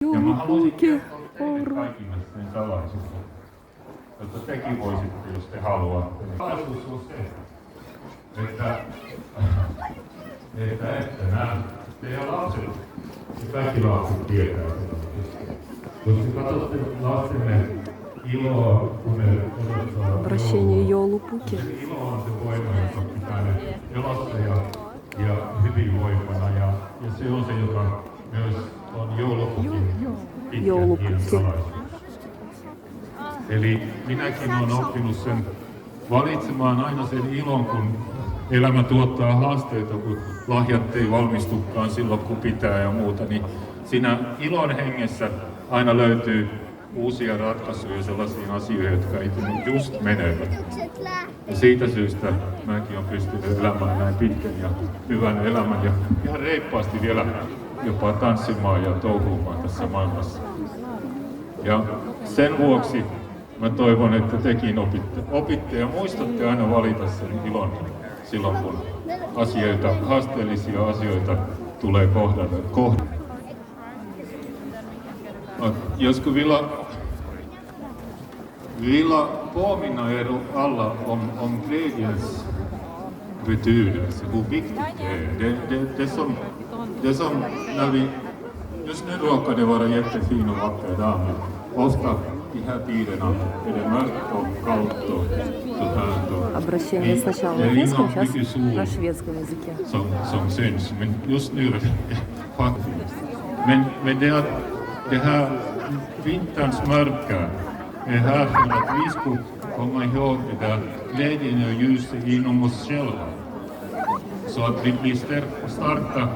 Ja mä haluaisin kertoa teille kaikille sen salaisuuden, jotta tekin voisitte, jos te haluatte. Salaisuus on se, että nämä teidän lapset ja kaikki lapset tietää sen. Jos te katsotte lastenne iloa, kun ne odottaa Обращение Йолупуки. ilo on se voima, joka pitää ne elossa ja hyvinvoivana. Ja se on se, joka myös on joulupukin pitkän tien salaisuus. Eli minäkin olen oppinut sen valitsemaan aina sen ilon, kun elämä tuottaa haasteita, kun lahjat ei valmistukaan silloin, kun pitää ja muuta, niin siinä ilon hengessä aina löytyy uusia ratkaisuja sellaisiin asioihin, jotka ei just menevät. Ja siitä syystä mäkin olen pystynyt elämään näin pitkän ja hyvän elämän ja ihan reippaasti vielä jopa tanssimaan ja touhuumaan tässä maailmassa. Ja sen vuoksi mä toivon, että tekin opitte ja muistatte aina valita sen ilon silloin, kun haasteellisia asioita tulee kohdata. Jag skulle vilja påminna er alla om glädjens betydelse, hur viktigt det är. Det som när vi, just nu råkar det vara jättefin och vacker dag, men ofta de här tiderna är det mörkt och kallt och så här. Обращение сначала на английском, сейчас на шведском языке. Som syns, men just nu är det faktiskt. Men det här vinterns mörker är här för att vi ska komma ihåg det där glädjen och ljuset inom oss själva. Så att vi blir starka